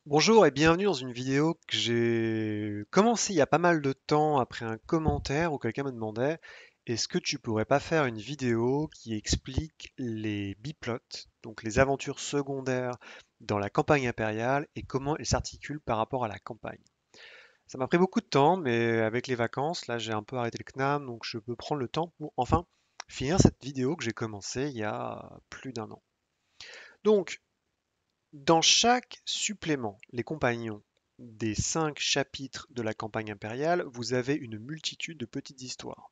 Bonjour et bienvenue dans une vidéo que j'ai commencé il y a pas mal de temps après un commentaire où quelqu'un me demandait est-ce que tu pourrais pas faire une vidéo qui explique les biplots, donc les aventures secondaires dans la campagne impériale et comment elles s'articulent par rapport à la campagne. Ça m'a pris beaucoup de temps, mais avec les vacances, là j'ai un peu arrêté le CNAM, donc je peux prendre le temps pour enfin finir cette vidéo que j'ai commencée il y a plus d'un an. Donc, dans chaque supplément, les compagnons des 5 chapitres de la campagne impériale, vous avez une multitude de petites histoires.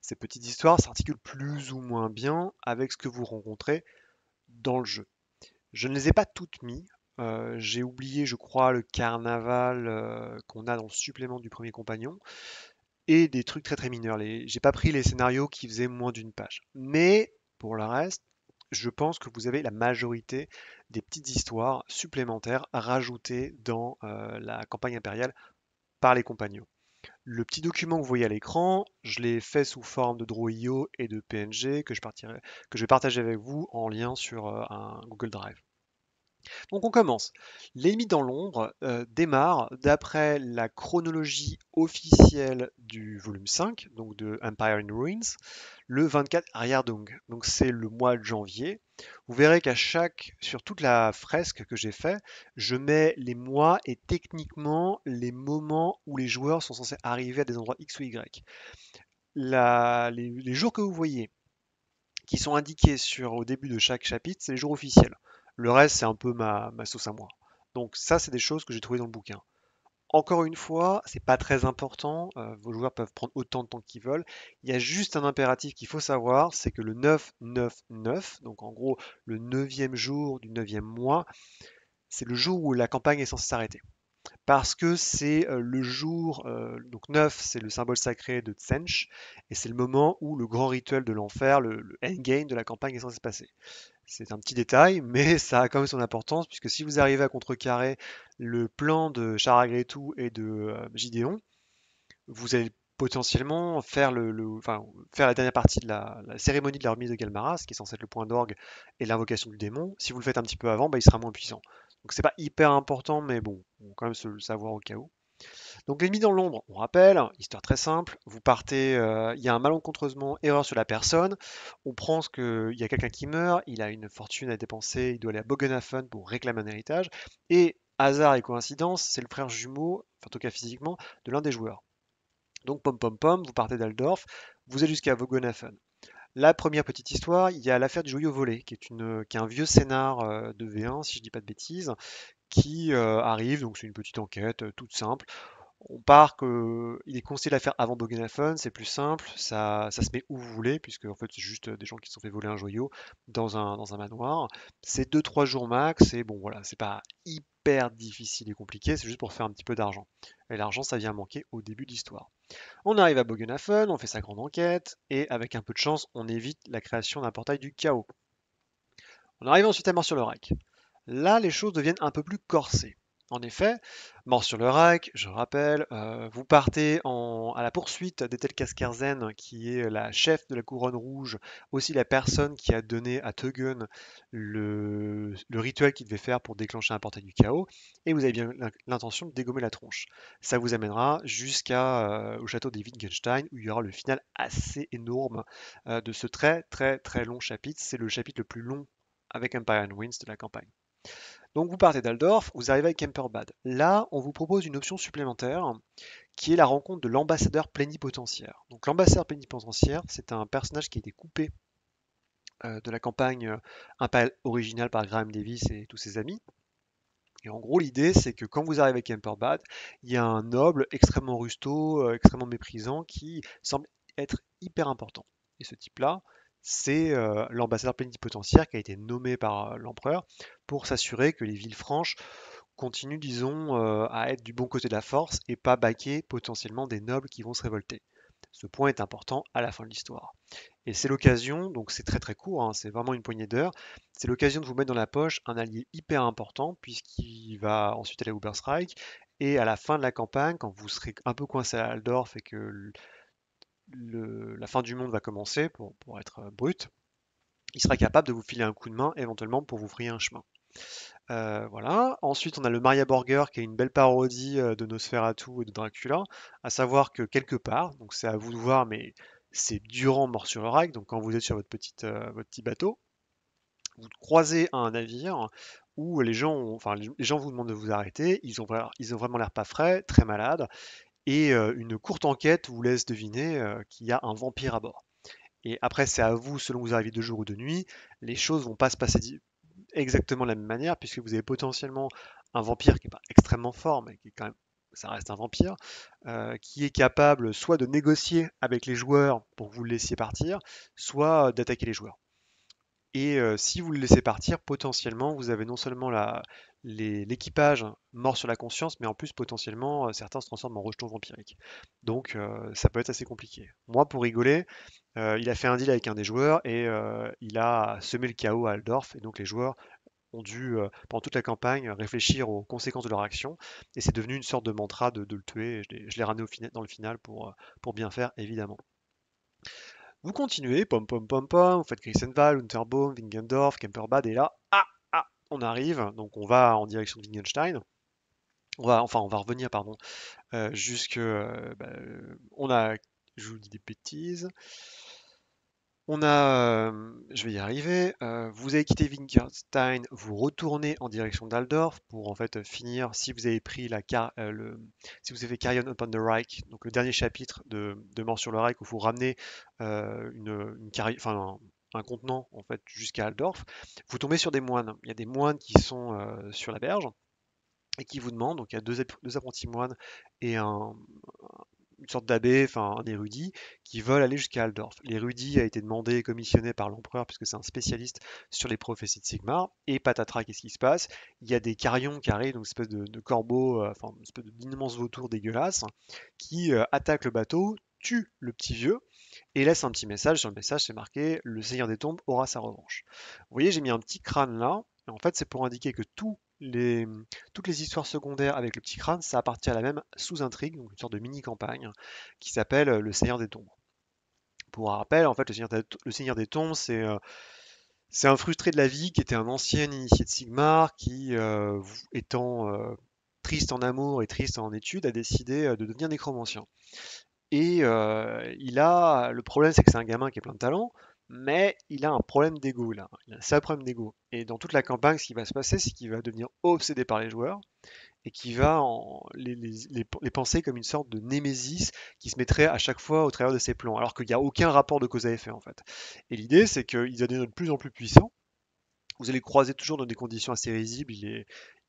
Ces petites histoires s'articulent plus ou moins bien avec ce que vous rencontrez dans le jeu. Je ne les ai pas toutes mis. J'ai oublié, je crois, le carnaval qu'on a dans le supplément du premier compagnon et des trucs très très mineurs. J'ai pas pris les scénarios qui faisaient moins d'une page. Mais pour le reste, je pense que vous avez la majorité des petites histoires supplémentaires rajoutées dans la campagne impériale par les compagnons. Le petit document que vous voyez à l'écran, je l'ai fait sous forme de Draw.io et de PNG que je vais partager avec vous en lien sur un Google Drive. Donc on commence. L'ennemi dans l'ombre démarre d'après la chronologie officielle du volume 5, donc de Empire in Ruins, le 24 Ariardung. Donc c'est le mois de janvier. Vous verrez sur toute la fresque que j'ai fait, je mets les mois et techniquement les moments où les joueurs sont censés arriver à des endroits X ou Y. Les jours que vous voyez qui sont indiqués au début de chaque chapitre, c'est les jours officiels. Le reste, c'est un peu ma sauce à moi. Donc ça, c'est des choses que j'ai trouvées dans le bouquin. Encore une fois, c'est pas très important. Vos joueurs peuvent prendre autant de temps qu'ils veulent. Il y a juste un impératif qu'il faut savoir, c'est que le 9-9-9, donc en gros le neuvième jour du neuvième mois, c'est le jour où la campagne est censée s'arrêter. Parce que c'est le jour, donc 9, c'est le symbole sacré de Tsench, et c'est le moment où le grand rituel de l'enfer, le endgame de la campagne est censé se passer. C'est un petit détail, mais ça a quand même son importance, puisque si vous arrivez à contrecarrer le plan de Charagretou et de Gideon, vous allez potentiellement enfin, faire la dernière partie de la cérémonie de la remise de Galmaras, qui est censée être le point d'orgue et l'invocation du démon. Si vous le faites un petit peu avant, bah, il sera moins puissant. Donc c'est pas hyper important, mais bon, on va quand même se le savoir au cas où. Donc l'ennemi dans l'ombre, on rappelle, histoire très simple, vous partez, il y a un malencontreusement, erreur sur la personne, on prend qu'il y a quelqu'un qui meurt, il a une fortune à dépenser, il doit aller à Bogenhafen pour réclamer un héritage, et hasard et coïncidence, c'est le frère jumeau, enfin, en tout cas physiquement, de l'un des joueurs. Donc pom pom pom, vous partez d'Aldorf, vous allez jusqu'à Bogenhafen. La première petite histoire, il y a l'affaire du joyau volé, qui est un vieux scénar de V1, si je dis pas de bêtises, qui arrive, donc c'est une petite enquête toute simple. On part que il est conseillé de la faire avant Bogenhafen, c'est plus simple, ça se met où vous voulez, puisque en fait c'est juste des gens qui se sont fait voler un joyau dans un manoir. C'est 2 3 jours max, et bon voilà, c'est pas hyper difficile et compliqué, c'est juste pour faire un petit peu d'argent. Et l'argent, ça vient manquer au début de l'histoire. On arrive à Bogenhafen, on fait sa grande enquête, et avec un peu de chance, on évite la création d'un portail du chaos. On arrive ensuite à Mort-sur-le-Rack. Là, les choses deviennent un peu plus corsées. En effet, Mort sur le Rack, je rappelle, vous partez à la poursuite d'Ethel Kaskerzen, qui est la chef de la Couronne Rouge, aussi la personne qui a donné à Teugen le rituel qu'il devait faire pour déclencher un portail du chaos, et vous avez bien l'intention de dégommer la tronche. Ça vous amènera jusqu'au château des Wittgenstein, où il y aura le final assez énorme de ce très très très long chapitre. C'est le chapitre le plus long avec Empire and Winds de la campagne. Donc vous partez d'Aldorf, vous arrivez à Kemperbad. Là, on vous propose une option supplémentaire qui est la rencontre de l'ambassadeur plénipotentiaire. Donc l'ambassadeur plénipotentiaire, c'est un personnage qui a été coupé de la campagne impériale originale par Graham Davis et tous ses amis. Et en gros, l'idée, c'est que quand vous arrivez à Kemperbad, il y a un noble extrêmement rusto, extrêmement méprisant, qui semble être hyper important. Et ce type-là, c'est l'ambassadeur plénipotentiaire qui a été nommé par l'empereur pour s'assurer que les villes franches continuent, disons, à être du bon côté de la force et pas baquer potentiellement des nobles qui vont se révolter. Ce point est important à la fin de l'histoire. Et c'est l'occasion, donc c'est très très court, hein, c'est vraiment une poignée d'heures, c'est l'occasion de vous mettre dans la poche un allié hyper important puisqu'il va ensuite aller au Berserk et à la fin de la campagne, quand vous serez un peu coincé à Aldorf et que la fin du monde va commencer, pour être brut, il sera capable de vous filer un coup de main éventuellement pour vous frayer un chemin. Voilà. Ensuite, on a le Maria Burger qui est une belle parodie de Nosferatu et de Dracula, à savoir que quelque part, donc c'est à vous de voir, mais c'est durant Mort sur le Rail, donc quand vous êtes sur votre petit bateau, vous croisez un navire où les gens vous demandent de vous arrêter, ils ont vraiment l'air pas frais, très malades, et une courte enquête vous laisse deviner qu'il y a un vampire à bord. Et après, c'est à vous, selon que vous arrivez de jour ou de nuit, les choses vont pas se passer exactement de la même manière, puisque vous avez potentiellement un vampire qui n'est pas extrêmement fort, mais qui est quand même, ça reste un vampire, qui est capable soit de négocier avec les joueurs pour que vous le laissiez partir, soit d'attaquer les joueurs. Et si vous le laissez partir, potentiellement, vous avez non seulement l'équipage mort sur la conscience, mais en plus, potentiellement, certains se transforment en rejetons vampiriques. Donc, ça peut être assez compliqué. Moi, pour rigoler, il a fait un deal avec un des joueurs et il a semé le chaos à Aldorf. Et donc, les joueurs ont dû, pendant toute la campagne, réfléchir aux conséquences de leur action. Et c'est devenu une sorte de mantra de le tuer. Et je l'ai ramené dans le final pour bien faire, évidemment. Vous continuez, pom pom pom pom, vous faites Grissenwald, Unterbaum, Wingendorf, Kemperbad, et là, on arrive, donc on va en direction de Wittgenstein. On va revenir, pardon, jusque, je vous dis des bêtises. Je vais y arriver. Vous avez quitté Wittgenstein, vous retournez en direction d'Aldorf pour en fait finir. Si vous avez pris si vous avez fait Carrion Upon the Reich, donc le dernier chapitre de Mort sur le Reich, où vous ramenez un contenant en fait jusqu'à Aldorf, vous tombez sur des moines. Il y a des moines qui sont sur la berge et qui vous demandent. Donc il y a deux apprentis moines et une sorte d'abbé, enfin un érudit, qui veulent aller jusqu'à Aldorf. L'érudit a été demandé et commissionné par l'empereur, puisque c'est un spécialiste sur les prophéties de Sigmar. Et patatras, qu'est-ce qui se passe? Il y a des carrions qui arrivent, donc une espèce de corbeaux, enfin une espèce d'immense vautour dégueulasse, qui attaquent le bateau, tuent le petit vieux et laissent un petit message. Sur le message, c'est marqué: Le Seigneur des Tombes aura sa revanche. Vous voyez, j'ai mis un petit crâne là. Et en fait, c'est pour indiquer que toutes les histoires secondaires avec le petit crâne, ça appartient à la même sous-intrigue, donc une sorte de mini-campagne, qui s'appelle Le Seigneur des Tombes. Pour un rappel, en fait, le Seigneur des Tombes, c'est un frustré de la vie qui était un ancien initié de Sigmar qui, étant triste en amour et triste en études, a décidé de devenir nécromancien. Et le problème, c'est que c'est un gamin qui est plein de talent, mais il a un problème d'ego là. Il a un sale problème d'ego. Et dans toute la campagne, ce qui va se passer, c'est qu'il va devenir obsédé par les joueurs et qui va les penser comme une sorte de némésis qui se mettrait à chaque fois au travers de ses plans, alors qu'il n'y a aucun rapport de cause à effet en fait. Et l'idée, c'est qu'il va devenir de plus en plus puissant. Vous allez le croiser toujours dans des conditions assez risibles. Il est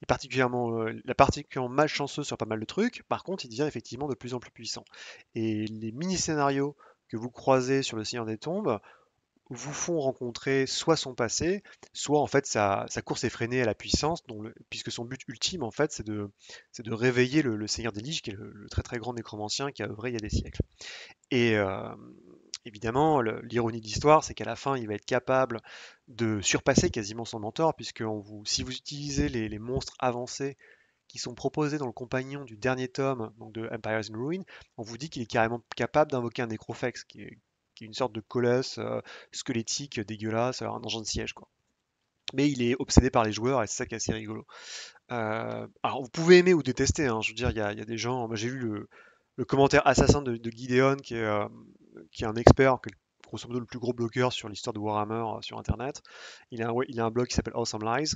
particulièrement malchanceux sur pas mal de trucs. Par contre, il devient effectivement de plus en plus puissant. Et les mini-scénarios que vous croisez sur le Seigneur des Tombes vous font rencontrer soit son passé, soit en fait sa course effrénée à la puissance, puisque son but ultime en fait c'est de réveiller le Seigneur des Liches, qui est le très très grand nécromancien qui a œuvré il y a des siècles. Et évidemment, l'ironie de l'histoire, c'est qu'à la fin, il va être capable de surpasser quasiment son mentor, puisque si vous utilisez les monstres avancés qui sont proposés dans le compagnon du dernier tome, donc de Empires in Ruin, on vous dit qu'il est carrément capable d'invoquer un Necrofex, qui est une sorte de colosse squelettique dégueulasse, un engin de siège, quoi. Mais il est obsédé par les joueurs et c'est ça qui est assez rigolo. Alors vous pouvez aimer ou détester, hein, je veux dire, il y a des gens. Moi j'ai lu le commentaire assassin de Gideon, qui est un expert, qui est grosso modo le plus gros blogueur sur l'histoire de Warhammer sur internet. Il a un blog qui s'appelle Awesome Lies.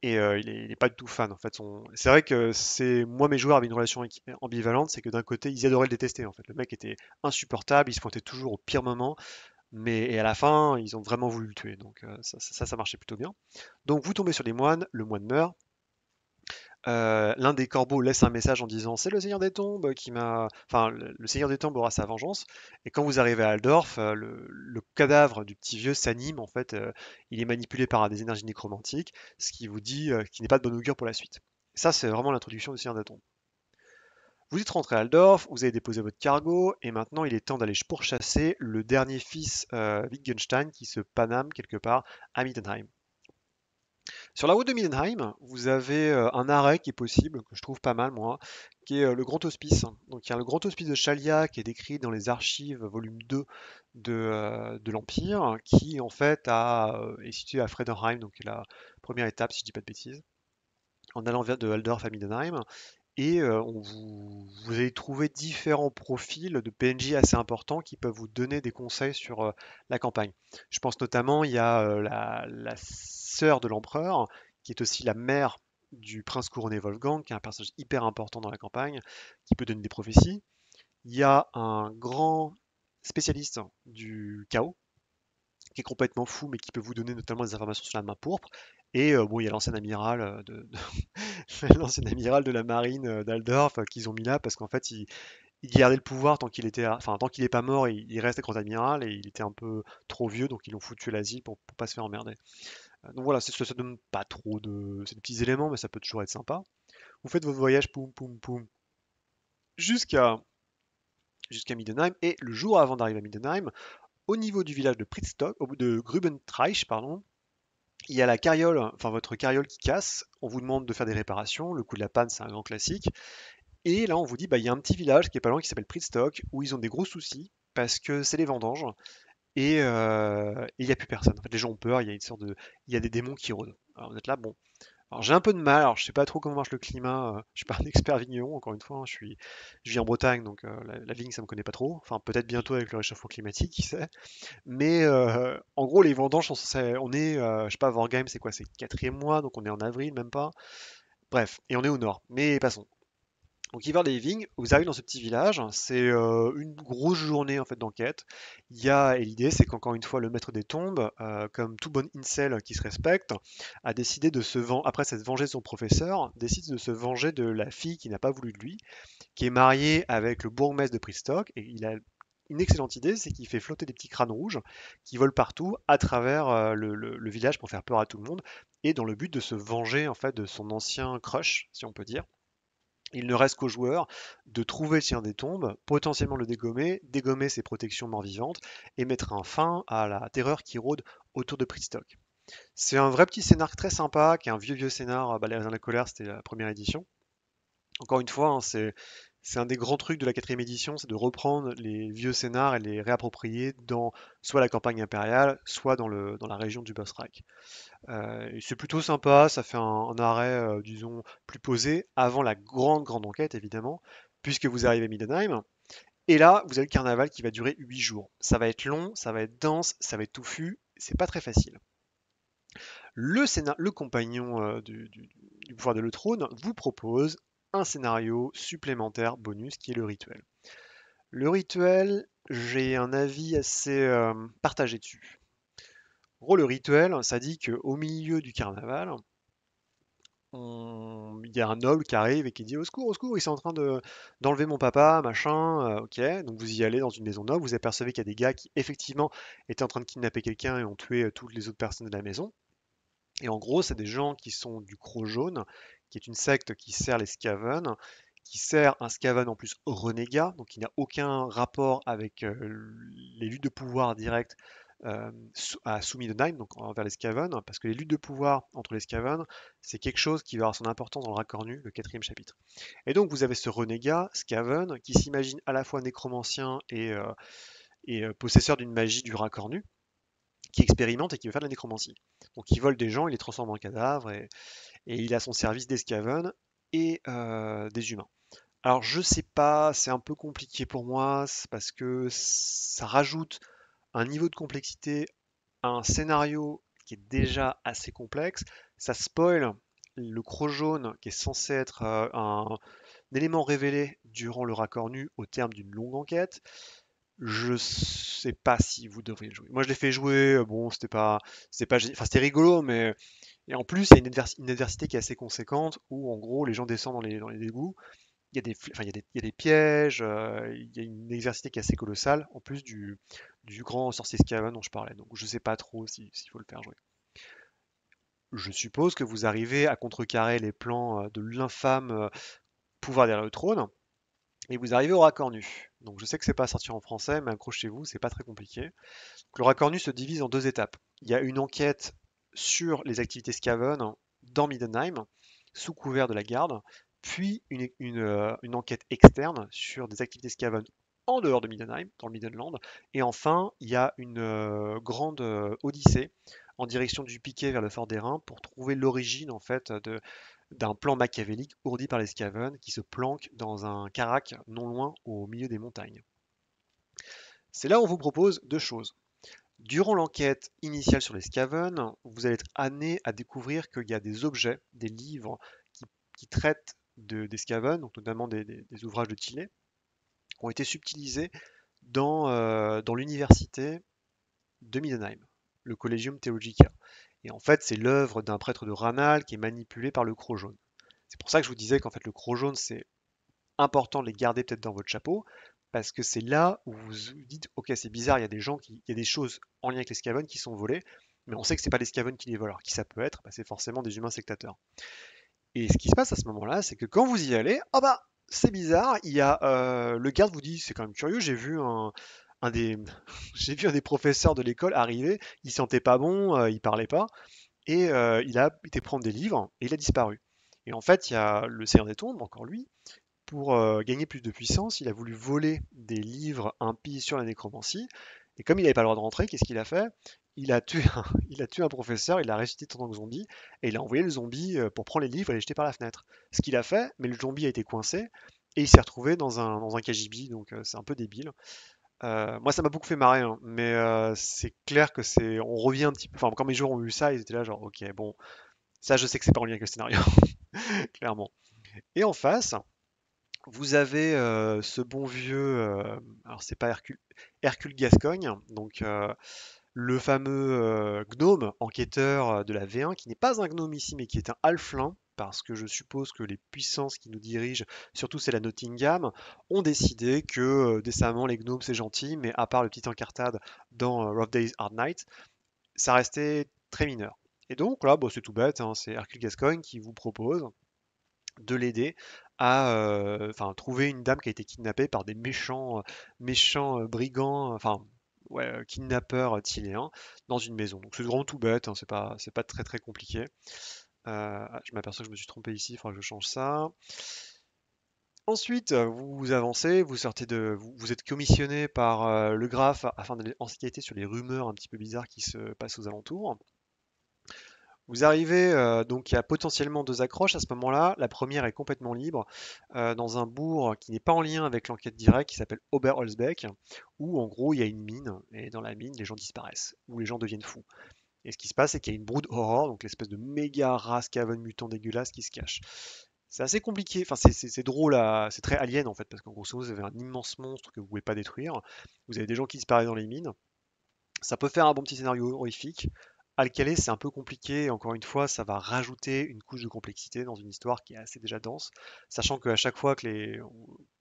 Et il est pas du tout fan en fait. C'est vrai que moi mes joueurs avaient une relation ambivalente, c'est que d'un côté ils adoraient le détester en fait. Le mec était insupportable, il se pointait toujours au pire moment, et à la fin ils ont vraiment voulu le tuer. Donc ça marchait plutôt bien. Donc vous tombez sur les moines, le moine meurt. L'un des corbeaux laisse un message en disant: C'est le Seigneur des Tombes qui m'a. Enfin, le Seigneur des Tombes aura sa vengeance. Et quand vous arrivez à Aldorf, le cadavre du petit vieux s'anime. En fait, il est manipulé par des énergies nécromantiques, ce qui vous dit qu'il n'est pas de bon augure pour la suite. Ça, c'est vraiment l'introduction du Seigneur des Tombes. Vous êtes rentré à Aldorf, vous avez déposé votre cargo, et maintenant il est temps d'aller pourchasser le dernier fils Wittgenstein qui se paname quelque part à Mittenheim. Sur la route de Mindenheim, vous avez un arrêt qui est possible, que je trouve pas mal moi, qui est le Grand Hospice. Donc il y a le Grand Hospice de Chalia qui est décrit dans les archives volume 2 de l'Empire, qui en fait est situé à Fredenheim, donc la première étape si je dis pas de bêtises, en allant vers de Aldorf à Mindenheim. Et vous allez trouver différents profils de PNJ assez importants qui peuvent vous donner des conseils sur la campagne. Je pense notamment, il y a la sœur de l'empereur, qui est aussi la mère du prince couronné Wolfgang, qui est un personnage hyper important dans la campagne, qui peut donner des prophéties. Il y a un grand spécialiste du chaos, qui est complètement fou, mais qui peut vous donner notamment des informations sur la main pourpre. Et bon, il y a l'ancien amiral l'ancien amiral de la marine d'Aldorf qu'ils ont mis là parce qu'en fait il gardait le pouvoir tant qu'il était, enfin tant qu'il est pas mort, il reste grand amiral et il était un peu trop vieux donc ils l'ont foutu à l'asile pour pas se faire emmerder. Donc voilà, ça donne pas trop de, c'est des petits éléments mais ça peut toujours être sympa. Vous faites votre voyage poum poum poum jusqu'à jusqu'à Middenheim et le jour avant d'arriver à Middenheim, au niveau du village de Prittstock, au bout de Grubentreich, pardon, il y a la carriole, enfin votre carriole qui casse. On vous demande de faire des réparations. Le coup de la panne, c'est un grand classique. Et là, on vous dit, bah, il y a un petit village qui est pas loin qui s'appelle Prittstock, où ils ont des gros soucis parce que c'est les vendanges et il n'y a plus personne. En fait, les gens ont peur, il y a une sorte de, il y a des démons qui rôdent. Alors vous êtes là, bon. Alors j'ai un peu de mal, alors je sais pas trop comment marche le climat, je suis pas un expert vigneron, encore une fois, hein, je vis en Bretagne, donc la vigne ça me connaît pas trop. Enfin peut-être bientôt avec le réchauffement climatique, qui sait. Mais en gros les vendanges, on est, je sais pas, Wargame c'est quoi, c'est le quatrième mois, donc on est en avril même pas. Bref, et on est au nord. Mais passons. Donc hiver des vignes, vous arrivez dans ce petit village, c'est une grosse journée en fait d'enquête. Et l'idée c'est qu'encore une fois le maître des tombes, comme tout bon incel qui se respecte, a décidé de après s'être vengé de son professeur, décide de se venger de la fille qui n'a pas voulu de lui, qui est mariée avec le bourgmestre de Pristock, et il a une excellente idée, c'est qu'il fait flotter des petits crânes rouges qui volent partout à travers le village pour faire peur à tout le monde, et dans le but de se venger en fait de son ancien crush, si on peut dire. Il ne reste qu'aux joueurs de trouver le sien des tombes, potentiellement le dégommer, dégommer ses protections mort-vivantes et mettre un fin à la terreur qui rôde autour de Pristock. C'est un vrai petit scénar très sympa, qui est un vieux scénar, bah, Les Raisins de la Colère, c'était la première édition. Encore une fois, hein, c'est un des grands trucs de la quatrième édition, c'est de reprendre les vieux scénars et les réapproprier dans soit la campagne impériale, soit dans la région du Bosrak. Et c'est plutôt sympa, ça fait un arrêt, disons, plus posé, avant la grande enquête, évidemment, puisque vous arrivez à Middenheim. Et là, vous avez le carnaval qui va durer 8 jours. Ça va être long, ça va être dense, ça va être touffu, c'est pas très facile. Le compagnon du pouvoir de le trône vous propose un scénario supplémentaire bonus qui est le rituel. Le rituel, j'ai un avis assez partagé dessus. En gros, le rituel, ça dit qu'au milieu du carnaval, il y a un noble qui arrive et qui dit au secours, ils sont en train d'enlever mon papa, machin, ok. Donc vous y allez dans une maison noble, vous apercevez qu'il y a des gars qui effectivement étaient en train de kidnapper quelqu'un et ont tué toutes les autres personnes de la maison. Et en gros, c'est des gens qui sont du Croc Jaune, qui est une secte qui sert les Skaven, qui sert un Skaven en plus renégat, donc il n'a aucun rapport avec les luttes de pouvoir directes à Sumiddenheim, donc envers les Skaven, parce que les luttes de pouvoir entre les Skaven, c'est quelque chose qui va avoir son importance dans le Racornu, le quatrième chapitre. Et donc vous avez ce renégat, Skaven, qui s'imagine à la fois nécromancien et possesseur d'une magie du Racornu, qui expérimente et qui veut faire de la nécromancie. Donc il vole des gens, il les transforme en cadavres et il a son service des Skaven et des humains. Alors je sais pas, c'est un peu compliqué pour moi, c'est parce que ça rajoute un niveau de complexité à un scénario qui est déjà assez complexe. Ça spoil le Croc Jaune qui est censé être un élément révélé durant le raccord nu au terme d'une longue enquête. Je sais pas si vous devriez le jouer. Moi je l'ai fait jouer, bon enfin c'était rigolo, mais et en plus il y a une adversité qui est assez conséquente où en gros les gens descendent dans les égouts. Il y a il y a des pièges, il y a une adversité qui est assez colossale en plus du grand sorcier Skaven dont je parlais. Donc je sais pas trop s'il faut le faire jouer. Je suppose que vous arrivez à contrecarrer les plans de l'infâme pouvoir derrière le trône. Et vous arrivez au raccord nu. Donc je sais que c'est pas sorti en français, mais accrochez-vous, c'est pas très compliqué. Donc, le raccord nu se divise en deux étapes. Il y a une enquête sur les activités Skaven, dans Middenheim, sous couvert de la garde, puis une enquête externe sur des activités Skaven en dehors de Middenheim, dans le Middenland, et enfin, il y a une grande odyssée en direction du Piquet vers le fort d'Airain pour trouver l'origine en fait d'un plan machiavélique ourdi par les Skaven qui se planque dans un carac non loin au milieu des montagnes. C'est là où on vous propose deux choses. Durant l'enquête initiale sur les Skaven, vous allez être amené à découvrir qu'il y a des objets, des livres qui traitent des Skaven, donc notamment des ouvrages de Tillet, qui ont été subtilisés dans l'université de Middenheim, le Collegium Theologica. Et en fait, c'est l'œuvre d'un prêtre de Ranal qui est manipulé par le Croc jaune. C'est pour ça que je vous disais qu'en fait, le Croc jaune, c'est important de les garder peut-être dans votre chapeau, parce que c'est là où vous vous dites, ok, c'est bizarre, il y a des choses en lien avec les Skaven qui sont volées, mais on sait que c'est pas les Skaven qui les volent. Alors qui ça peut être? Bah, c'est forcément des humains sectateurs. Et ce qui se passe à ce moment-là, c'est que quand vous y allez, ah bah c'est bizarre, il y a le garde vous dit, c'est quand même curieux, j'ai vu un des j'ai vu un des professeurs de l'école arriver, il sentait pas bon, il parlait pas, et il a été prendre des livres et il a disparu. Et en fait, il y a le Seigneur des Tombes, encore lui, pour gagner plus de puissance, il a voulu voler des livres impies sur la nécromancie. Et comme il n'avait pas le droit de rentrer, qu'est-ce qu'il a fait? Il a tué un professeur, il l'a ressuscité en tant que zombie, et il a envoyé le zombie pour prendre les livres et les jeter par la fenêtre. Ce qu'il a fait, mais le zombie a été coincé, et il s'est retrouvé dans un KGB, donc c'est un peu débile. Moi, ça m'a beaucoup fait marrer, hein, mais c'est clair que on revient un petit peu. Enfin, quand mes joueurs ont vu ça, ils étaient là, genre, ok, bon, ça, je sais que c'est pas en lien avec le scénario, clairement. Et en face, vous avez ce bon vieux, alors c'est pas Hercule Gascogne, donc le fameux gnome enquêteur de la V1, qui n'est pas un gnome ici, mais qui est un halfling, parce que je suppose que les puissances qui nous dirigent, surtout c'est la Nottingham, ont décidé que décemment les gnomes c'est gentil, mais à part le petit incartade dans Rough Days Hard Night, ça restait très mineur. Et donc là, bon, c'est tout bête, hein, c'est Hercule Gascogne qui vous propose de l'aider à enfin, trouver une dame qui a été kidnappée par des méchants brigands, enfin ouais, kidnappeurs tiléens dans une maison. Donc c'est vraiment tout bête, hein, c'est pas très très compliqué. Je m'aperçois que je me suis trompé ici, il faudra que je change ça. Ensuite, vous avancez, vous êtes commissionné par le graphe afin d'aller enquêter sur les rumeurs un petit peu bizarres qui se passent aux alentours. Vous arrivez, donc il y a potentiellement deux accroches à ce moment-là. La première est complètement libre, dans un bourg qui n'est pas en lien avec l'enquête directe, qui s'appelle Oberholzbeck, où en gros il y a une mine, et dans la mine les gens disparaissent, ou les gens deviennent fous. Et ce qui se passe, c'est qu'il y a une brood horror, donc l'espèce de méga race cavern mutant dégueulasse qui se cache. C'est assez compliqué, enfin c'est drôle, c'est très alien en fait, parce qu'en grosso modo vous avez un immense monstre que vous pouvez pas détruire, vous avez des gens qui disparaissent dans les mines, ça peut faire un bon petit scénario horrifique. À le caler, c'est un peu compliqué. Encore une fois, ça va rajouter une couche de complexité dans une histoire qui est assez déjà dense, sachant qu'à chaque fois que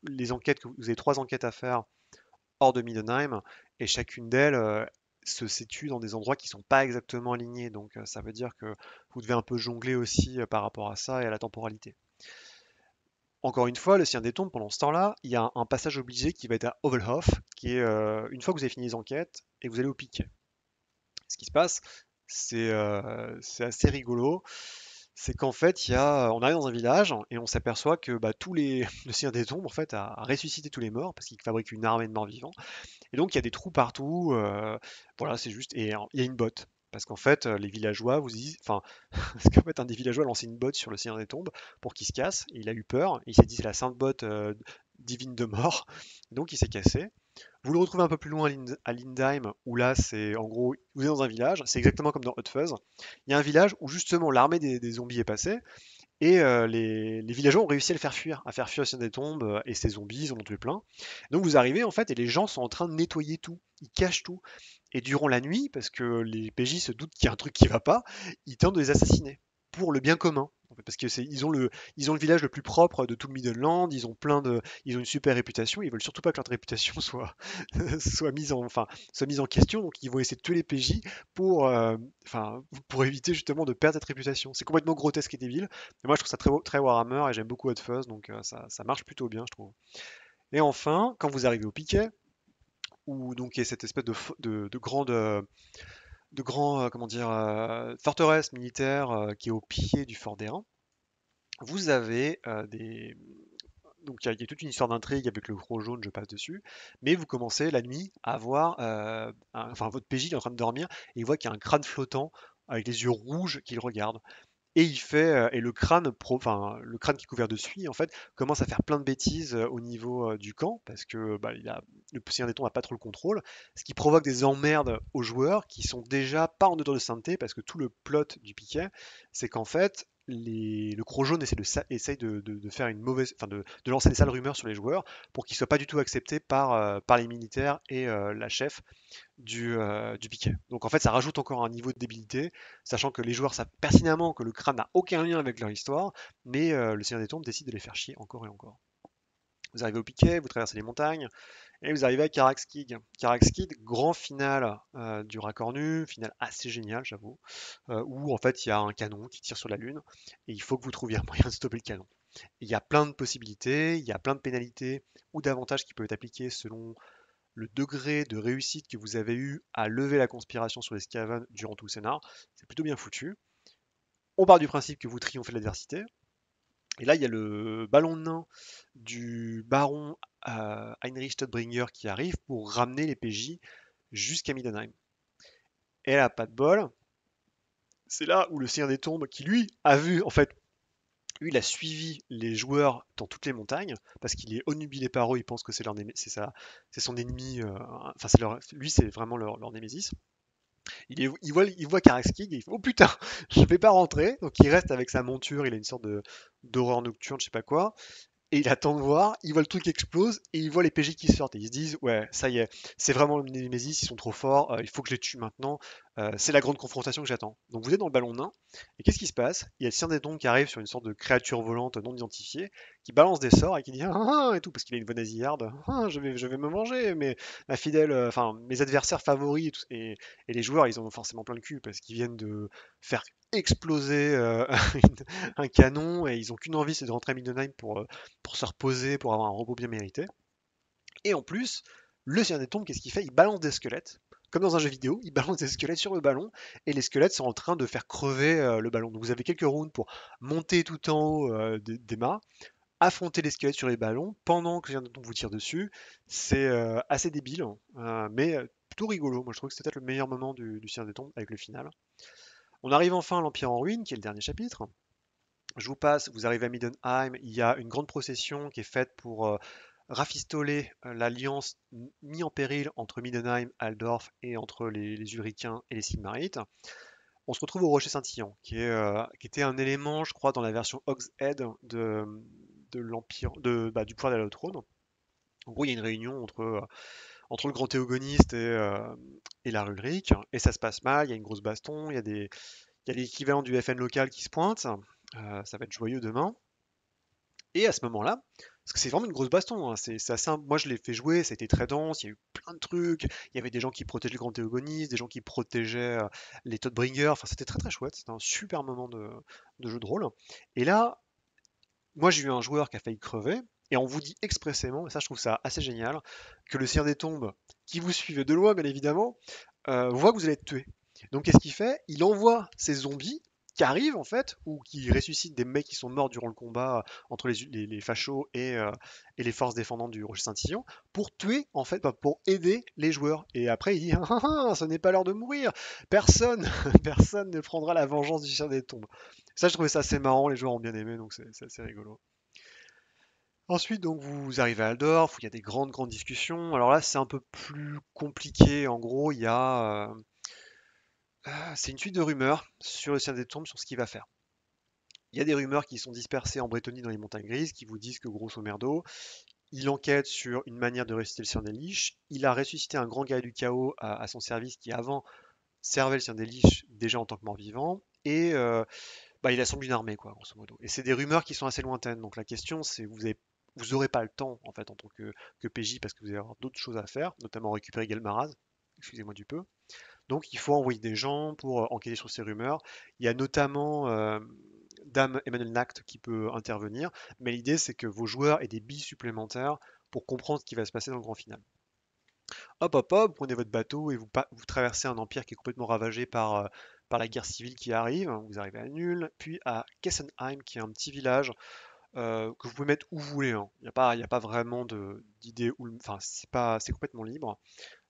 les enquêtes, que vous avez trois enquêtes à faire hors de Middenheim, et chacune d'elles se situe dans des endroits qui sont pas exactement alignés. Donc ça veut dire que vous devez un peu jongler aussi par rapport à ça et à la temporalité. Encore une fois, le Sien des Tombes, pendant ce temps-là, il y a un passage obligé qui va être à Ovelhof, qui est une fois que vous avez fini les enquêtes, et vous allez au piquet. Ce qui se passe, c'est assez rigolo. C'est qu'en fait, on arrive dans un village et on s'aperçoit que bah, le Seigneur des Tombes en fait, a ressuscité tous les morts parce qu'il fabrique une armée de morts vivants. Et donc il y a des trous partout. Voilà, c'est juste. Et il y a une botte. Parce qu'en fait, les villageois vous disent. Enfin, parce qu'en fait, un des villageois a lancé une botte sur le Seigneur des Tombes pour qu'il se casse. Et il a eu peur. Il s'est dit c'est la sainte botte divine de mort. Donc il s'est cassé. Vous le retrouvez un peu plus loin à Lindheim, où là, c'est en gros, vous êtes dans un village, c'est exactement comme dans Hot Fuzz. Il y a un village où justement l'armée des zombies est passée, et les villageois ont réussi à faire fuir le Seigneur des Tombes et ces zombies, ils en ont tué plein. Donc vous arrivez en fait, et les gens sont en train de nettoyer tout, ils cachent tout. Et durant la nuit, parce que les PJ se doutent qu'il y a un truc qui va pas, ils tentent de les assassiner pour le bien commun. En fait, parce que ils ont le village le plus propre de tout le Midland, ils ont une super réputation, ils veulent surtout pas que leur réputation soit mise en question, donc ils vont essayer de tuer les PJ pour, pour éviter justement de perdre cette réputation. C'est complètement grotesque et débile, mais moi je trouve ça très Warhammer et j'aime beaucoup Hot Fuzz, donc ça marche plutôt bien, je trouve. Et enfin, quand vous arrivez au piquet, où donc il y a cette espèce de grande de grands, comment dire, forteresses militaires qui est au pied du fort d'Airain. Vous avez donc il y a toute une histoire d'intrigue avec le gros jaune, je passe dessus, mais vous commencez la nuit à voir, enfin votre PJ il est en train de dormir et il voit qu'il y a un crâne flottant avec les yeux rouges qui le regarde. Et il fait et enfin, le crâne qui est couvert de suie en fait commence à faire plein de bêtises au niveau du camp parce que bah, le Seigneur des Tombes n'a pas trop le contrôle, ce qui provoque des emmerdes aux joueurs qui sont déjà pas en odeur de sainteté parce que tout le plot du piquet, c'est qu'en fait le Gros Jaune essaye de faire une mauvaise, enfin de lancer des sales rumeurs sur les joueurs pour qu'ils soient pas du tout acceptés par les militaires et la chef du piquet. Donc en fait, ça rajoute encore un niveau de débilité, sachant que les joueurs savent pertinemment que le crâne n'a aucun lien avec leur histoire, mais le Seigneur des Tombes décide de les faire chier encore et encore. Vous arrivez au piquet, vous traversez les montagnes, et vous arrivez à Caraxkid. Caraxkid, grand final du Racornu, final assez génial, j'avoue, où en fait il y a un canon qui tire sur la Lune, et il faut que vous trouviez un moyen de stopper le canon. Il y a plein de possibilités, il y a plein de pénalités ou d'avantages qui peuvent être appliqués selon le degré de réussite que vous avez eu à lever la conspiration sur les Skaven durant tout le scénar, c'est plutôt bien foutu. On part du principe que vous triomphez de l'adversité. Et là, il y a le ballon nain du baron Heinrich Stadtbringer qui arrive pour ramener les PJ jusqu'à Middenheim. Et là, pas de bol. C'est là où le Seigneur des Tombes, qui lui a vu, en fait, lui, il a suivi les joueurs dans toutes les montagnes parce qu'il est onnubilé par eux. Il pense que c'est son ennemi. Enfin, lui, c'est vraiment leur némésis. Il voit Karaskig et il fait oh putain, je vais pas rentrer. Donc il reste avec sa monture, il a une sorte de d'horreur nocturne, je sais pas quoi. Et il attend de voir, il voit le truc qui explose et il voit les PJ qui sortent. Et ils se disent ouais, ça y est, c'est vraiment le Nemesis, ils sont trop forts, il faut que je les tue maintenant. C'est la grande confrontation que j'attends. Donc vous êtes dans le ballon nain, et qu'est-ce qui se passe? Il y a le Sien des Tombes qui arrive sur une sorte de créature volante non identifiée, qui balance des sorts et qui dit ah, et tout, parce qu'il a une voix nasillarde. Ah, je vais me manger, mais ma fidèle, enfin mes adversaires favoris et les joueurs, ils ont forcément plein le cul parce qu'ils viennent de faire exploser un canon et ils ont qu'une envie, c'est de rentrer à Middenheim pour se reposer, pour avoir un repos bien mérité. Et en plus, le Seigneur des Tombes, qu'est-ce qu'il fait? Il balance des squelettes. Comme dans un jeu vidéo, il balance des squelettes sur le ballon et les squelettes sont en train de faire crever le ballon. Donc vous avez quelques rounds pour monter tout en haut des mâts, affronter les squelettes sur les ballons pendant que le Seigneur des Tombes vous tire dessus. C'est assez débile, mais plutôt rigolo. Moi je trouve que c'était peut-être le meilleur moment du Seigneur des Tombes avec le final. On arrive enfin à l'Empire en ruine, qui est le dernier chapitre. Je vous passe, vous arrivez à Middenheim, il y a une grande procession qui est faite pour rafistoler l'alliance mise en péril entre Middenheim, Aldorf et entre les Ulricains et les Sigmarites. On se retrouve au Rocher Scintillant, qui était un élément, je crois, dans la version Hog's Head de l'Empire, du pouvoir d'aller au trône. En gros, il y a une réunion entre le grand théogoniste et la Ulrich, et ça se passe mal, il y a une grosse baston, il y a l'équivalent du FN local qui se pointe, ça va être joyeux demain. Et à ce moment-là, parce que c'est vraiment une grosse baston, hein, c'est assez moi je l'ai fait jouer, c'était très dense, il y a eu plein de trucs, il y avait des gens qui protégeaient le grand théogoniste, des gens qui protégeaient les Todbringers, enfin c'était très très chouette, c'était un super moment de jeu de rôle. Et là, moi j'ai eu un joueur qui a failli crever, et on vous dit expressément, et ça je trouve ça assez génial, que le Seigneur des Tombes, qui vous suivait de loin bien évidemment, voit que vous allez être tué. Donc qu'est-ce qu'il fait? Il envoie ses zombies qui arrivent en fait, ou qui ressuscitent des mecs qui sont morts durant le combat entre les fachos et les forces défendantes du Rocher Scintillant, pour tuer en fait, pour aider les joueurs. Et après il dit ce n'est pas l'heure de mourir, personne, personne ne prendra la vengeance du chien des tombes. Ça je trouvais ça assez marrant, les joueurs ont bien aimé, donc c'est assez rigolo. Ensuite, donc, vous arrivez à Aldorf, où il y a des grandes discussions. Alors là, c'est un peu plus compliqué. En gros, c'est une suite de rumeurs sur le Seigneur des Tombes, sur ce qu'il va faire. Il y a des rumeurs qui sont dispersées en Brétonnie dans les montagnes grises, qui vous disent que grosso merdo, il enquête sur une manière de ressusciter le Seigneur des Liches. Il a ressuscité un grand guerrier du chaos à son service qui avant servait le Seigneur des Liches déjà en tant que mort-vivant. Et il assemble une armée, quoi, grosso modo. Et c'est des rumeurs qui sont assez lointaines. Donc la question, c'est vous n'aurez pas le temps en fait en tant que PJ parce que vous allez avoir d'autres choses à faire, notamment récupérer Galmaraz, excusez-moi du peu. Donc il faut envoyer des gens pour enquêter sur ces rumeurs. Il y a notamment Dame Emmanuel Nacht qui peut intervenir, mais l'idée c'est que vos joueurs aient des billes supplémentaires pour comprendre ce qui va se passer dans le grand final. Hop, hop, hop, prenez votre bateau et vous traversez un empire qui est complètement ravagé par la guerre civile qui arrive. Vous arrivez à Nul, puis à Kessenheim, qui est un petit village que vous pouvez mettre où vous voulez, hein. Il y a pas vraiment d'idée enfin, c'est complètement libre.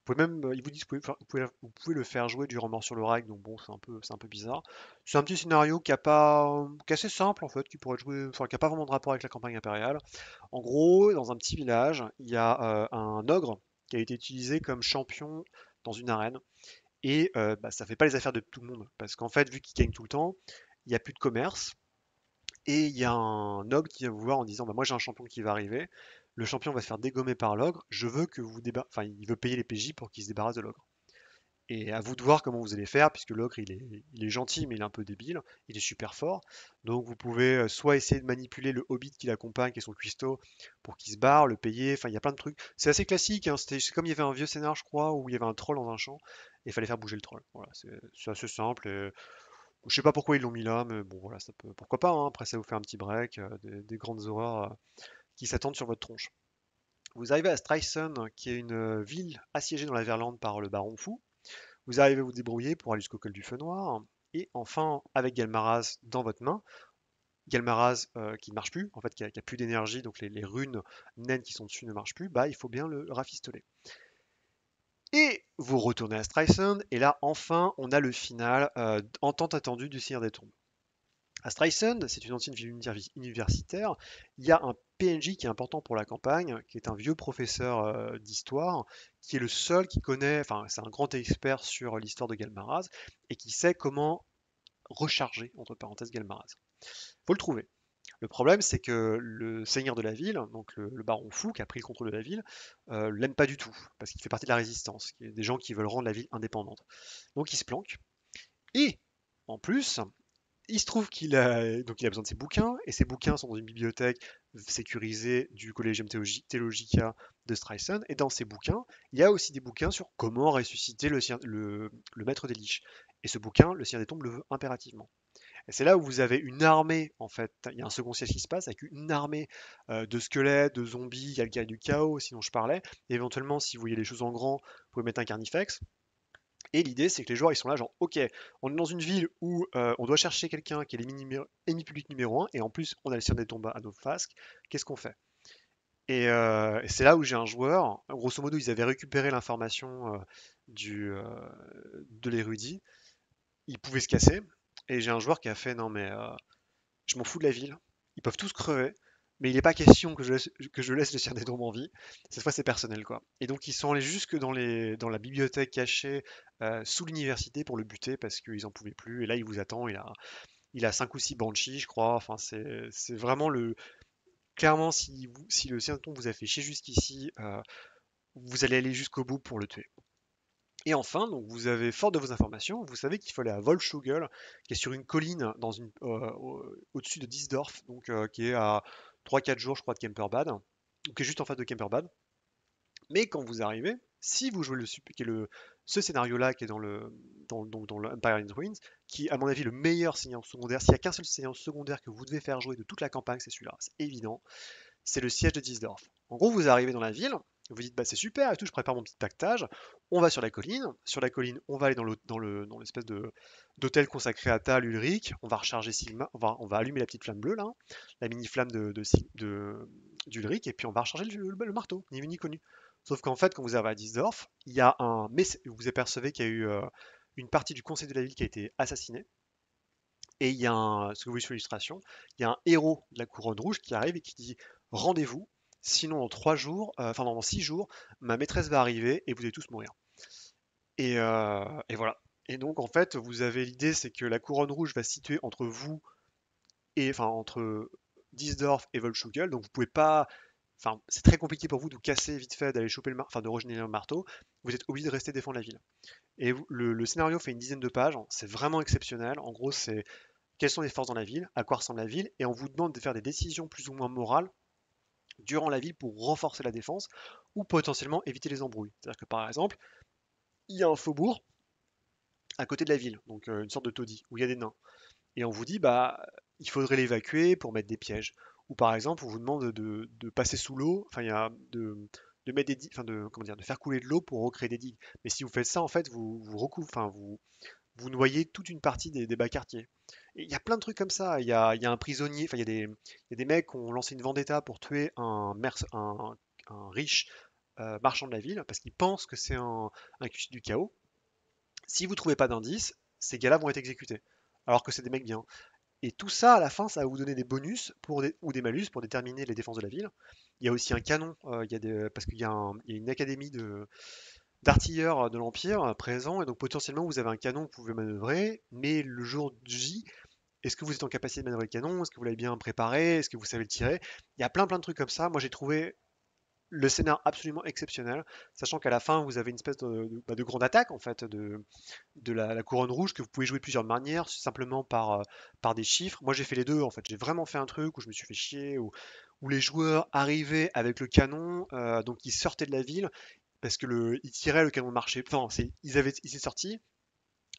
Vous pouvez même, ils vous disent, vous pouvez le faire jouer durant Mort sur le Rail, donc bon, c'est un peu bizarre. C'est un petit scénario qui est assez simple en fait, qui pourrait être joué, enfin, qui a pas vraiment de rapport avec la campagne impériale. En gros, dans un petit village, il y a un ogre qui a été utilisé comme champion dans une arène. Et bah, ça fait pas les affaires de tout le monde. Parce qu'en fait, vu qu'il gagne tout le temps, il n'y a plus de commerce. Et il y a un ogre qui vient vous voir en disant bah, moi j'ai un champion qui va arriver. Le champion va se faire dégommer par l'ogre. Je veux que vous Enfin, il veut payer les PJ pour qu'il se débarrasse de l'ogre. Et à vous de voir comment vous allez faire, puisque l'ogre il est gentil, mais il est un peu débile, il est super fort. Donc vous pouvez soit essayer de manipuler le hobbit qui l'accompagne, qui est son cuistot, pour qu'il se barre, le payer, enfin il y a plein de trucs. C'est assez classique, hein. C'est comme il y avait un vieux scénar, je crois, où il y avait un troll dans un champ, et il fallait faire bouger le troll. Voilà, c'est assez simple. Et je sais pas pourquoi ils l'ont mis là, mais bon voilà, pourquoi pas, hein. Après ça vous fait un petit break, des grandes horreurs qui s'attendent sur votre tronche. Vous arrivez à Stralsund, qui est une ville assiégée dans la Verlande par le baron fou. Vous arrivez à vous débrouiller pour aller jusqu'au col du feu noir. Et enfin, avec Galmaraz dans votre main, Galmaraz qui ne marche plus, en fait qui a plus d'énergie, donc les runes naines qui sont dessus ne marchent plus, bah il faut bien le rafistoler. Et vous retournez à Stralsund, et là enfin on a le final en tant attendu du Seigneur des Tombes. À Stralsund, c'est une ancienne ville universitaire, il y a un PNJ qui est important pour la campagne, qui est un vieux professeur d'histoire, qui est le seul qui connaît, enfin c'est un grand expert sur l'histoire de Galmaraz, et qui sait comment recharger, entre parenthèses, Galmaraz. Faut le trouver. Le problème, c'est que le seigneur de la ville, donc le baron fou qui a pris le contrôle de la ville, l'aime pas du tout, parce qu'il fait partie de la résistance, il y a des gens qui veulent rendre la ville indépendante. Donc il se planque, et en plus, il se trouve qu'il a besoin de ses bouquins, et ses bouquins sont dans une bibliothèque sécurisée du Collegium Theologica de Stralsund, et dans ces bouquins, il y a aussi des bouquins sur comment ressusciter le maître des Liches. Et ce bouquin, le Seigneur des Tombes le veut impérativement. Et c'est là où vous avez une armée, en fait, il y a un second siège qui se passe, avec une armée de squelettes, de zombies, il y a le gars du chaos, sinon je parlais, et éventuellement, si vous voyez les choses en grand, vous pouvez mettre un carnifex. Et l'idée, c'est que les joueurs, ils sont là, genre, ok, on est dans une ville où on doit chercher quelqu'un qui est l'ennemi public numéro un, et en plus, on a le Seigneur des Tombes à nos faces, qu'est-ce qu'on fait? Et c'est là où j'ai un joueur, grosso modo, ils avaient récupéré l'information de l'érudit, ils pouvaient se casser, et j'ai un joueur qui a fait, non mais je m'en fous de la ville, ils peuvent tous crever, mais il n'est pas question que je laisse le Seigneur des Tombes en vie. Cette fois, c'est personnel, quoi. Et donc, ils sont allés jusque dans la bibliothèque cachée sous l'université pour le buter parce qu'ils en pouvaient plus. Et là, il vous attend. Il a 5 ou 6 banshees, je crois. Enfin, c'est vraiment le. Clairement, si le Seigneur des Tombes vous a fait chier jusqu'ici, vous allez aller jusqu'au bout pour le tuer. Et enfin, donc vous avez fort de vos informations, vous savez qu'il faut aller à Volschugel, qui est sur une colline au-dessus de Disdorf, donc qui est à 3-4 jours, je crois, de Kemperbad, ou qui est juste en face de Kemperbad. Mais quand vous arrivez, si vous jouez ce scénario-là qui est dans le Empire in Ruins, qui est à mon avis le meilleur seigneur secondaire, s'il n'y a qu'un seul seigneur secondaire que vous devez faire jouer de toute la campagne, c'est celui-là, c'est évident, c'est le siège de Disdorf. En gros, vous arrivez dans la ville, vous dites bah c'est super et tout, je prépare mon petit pactage. On va sur la colline. Sur la colline, on va aller dans l'espèce d'hôtel consacré à Tal, Ulrich. On va recharger Sigma, on va allumer la petite flamme bleue là, la mini flamme d'Ulrich, et puis on va recharger le marteau, ni vu ni connu. Sauf qu'en fait, quand vous arrivez à Disdorf, il y a vous apercevez qu'il y a eu une partie du conseil de la ville qui a été assassinée. Et il y a ce que vous voyez sur l'illustration, il y a un héros de la couronne rouge qui arrive et qui dit rendez-vous, sinon dans 3 jours, enfin dans 6 jours, ma maîtresse va arriver et vous allez tous mourir. Et voilà. Et donc en fait, vous avez l'idée, c'est que la couronne rouge va se situer entre vous et enfin entre Disdorf et Volschugel, donc vous pouvez pas. Enfin, c'est très compliqué pour vous de casser vite fait, d'aller choper enfin de régénérer le marteau. Vous êtes obligé de rester défendre la ville. Et le scénario fait une dizaine de pages. C'est vraiment exceptionnel. En gros, c'est quelles sont les forces dans la ville, à quoi ressemble la ville, et on vous demande de faire des décisions plus ou moins morales durant la ville pour renforcer la défense ou potentiellement éviter les embrouilles. C'est-à-dire que par exemple, il y a un faubourg à côté de la ville, donc une sorte de taudis, où il y a des nains. Et on vous dit, bah, il faudrait l'évacuer pour mettre des pièges. Ou par exemple, on vous demande de passer sous l'eau, enfin, il y a de mettre des digues, enfin de, comment dire, de faire couler de l'eau pour recréer des digues. Mais si vous faites ça, en fait, vous noyez toute une partie des bas quartiers. Et il y a plein de trucs comme ça. Il y a un prisonnier, enfin il y a des mecs qui ont lancé une vendetta pour tuer un riche marchand de la ville parce qu'ils pensent que c'est un cuisinier du chaos. Si vous trouvez pas d'indices, ces gars-là vont être exécutés. Alors que c'est des mecs bien. Et tout ça, à la fin, ça va vous donner des bonus ou des malus pour déterminer les défenses de la ville. Il y a aussi un canon, parce qu'il y a une académie d'artilleurs de l'Empire présent, et donc potentiellement vous avez un canon que vous pouvez manœuvrer, mais le jour J, est-ce que vous êtes en capacité de manœuvrer le canon? Est-ce que vous l'avez bien préparé? Est-ce que vous savez le tirer? Il y a plein de trucs comme ça. Moi j'ai trouvé le scénar absolument exceptionnel, sachant qu'à la fin vous avez une espèce de grande attaque en fait de la couronne rouge que vous pouvez jouer de plusieurs manières, simplement par des chiffres. Moi j'ai fait les deux en fait, j'ai vraiment fait un truc où je me suis fait chier, où les joueurs arrivaient avec le canon, donc ils sortaient de la ville, parce que ils tiraient, le canon marchait, enfin ils étaient sortis,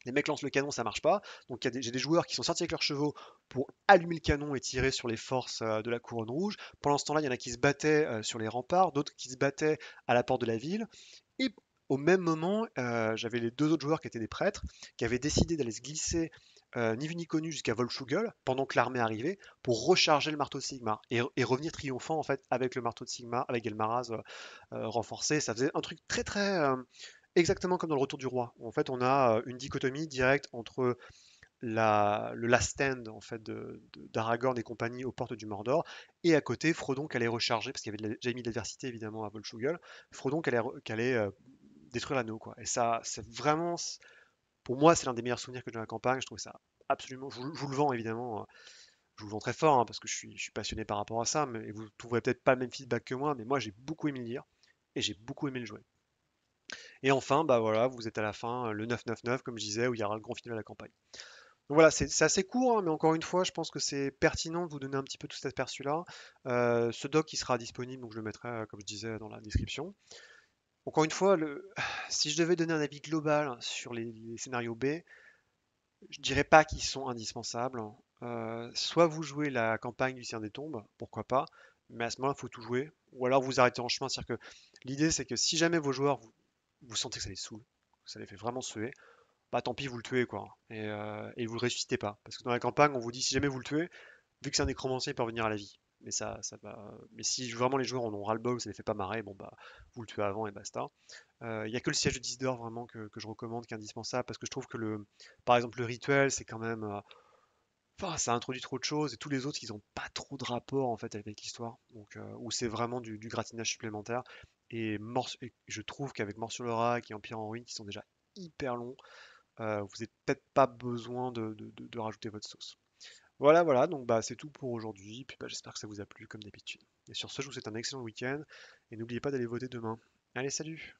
les mecs lancent le canon, ça marche pas. Donc j'ai des joueurs qui sont sortis avec leurs chevaux pour allumer le canon et tirer sur les forces de la couronne rouge. Pendant ce temps-là, il y en a qui se battaient sur les remparts, d'autres qui se battaient à la porte de la ville. Et au même moment, j'avais les deux autres joueurs qui étaient des prêtres, qui avaient décidé d'aller se glisser ni vu ni connu jusqu'à Volschugel pendant que l'armée arrivait pour recharger le marteau de Sigmar et revenir triomphant en fait avec le marteau de Sigmar, avec Elmaraz renforcé. Ça faisait un truc très exactement comme dans le Retour du Roi. En fait, on a une dichotomie directe entre le last stand en fait d'Aragorn et compagnie aux portes du Mordor, et à côté Frodon qui allait recharger parce qu'il y avait déjà mis de l'adversité évidemment à Volschugel. Frodon qui allait détruire l'anneau quoi. Et ça, c'est vraiment, pour moi, c'est l'un des meilleurs souvenirs que j'ai de la campagne. Je trouve ça absolument. Je vous le vends évidemment. Je vous le vends très fort parce que je suis passionné par rapport à ça. Mais vous trouverez peut-être pas le même feedback que moi, mais moi j'ai beaucoup aimé le lire et j'ai beaucoup aimé le jouer. Et enfin, bah voilà, vous êtes à la fin, le 999, comme je disais, où il y aura le grand final de la campagne. Donc voilà, c'est assez court, hein, mais encore une fois, je pense que c'est pertinent de vous donner un petit peu tout cet aperçu-là. Ce doc, il sera disponible, donc je le mettrai, comme je disais, dans la description. Encore une fois, si je devais donner un avis global sur les scénarios B, je dirais pas qu'ils sont indispensables. Soit vous jouez la campagne du Seigneur des Tombes, pourquoi pas, mais à ce moment-là, il faut tout jouer. Ou alors vous arrêtez en chemin. C'est-à-dire que l'idée, c'est que si jamais vos joueurs, vous sentez que ça les saoule, que ça les fait vraiment suer, bah tant pis, vous le tuez quoi. Et vous le ressuscitez pas. Parce que dans la campagne, on vous dit si jamais vous le tuez, vu que c'est un nécromancien, il peut revenir à la vie. Ça va. Mais si vraiment les joueurs en ont ras-le-bol, ça les fait pas marrer, bon bah vous le tuez avant et basta. Il n'y a que le siège de Disdor vraiment que je recommande, qui est indispensable, parce que je trouve que par exemple le rituel, c'est quand même, enfin, ça introduit trop de choses, et tous les autres, ils ont pas trop de rapport en fait avec l'histoire, donc où c'est vraiment du gratinage supplémentaire. Et je trouve qu'avec Mort sur l'Oracle et Empire en ruine, qui sont déjà hyper longs, vous n'avez peut-être pas besoin de rajouter votre sauce. Voilà, donc bah c'est tout pour aujourd'hui. Puis bah, j'espère que ça vous a plu comme d'habitude. Et sur ce, je vous souhaite un excellent week-end et n'oubliez pas d'aller voter demain. Allez, salut!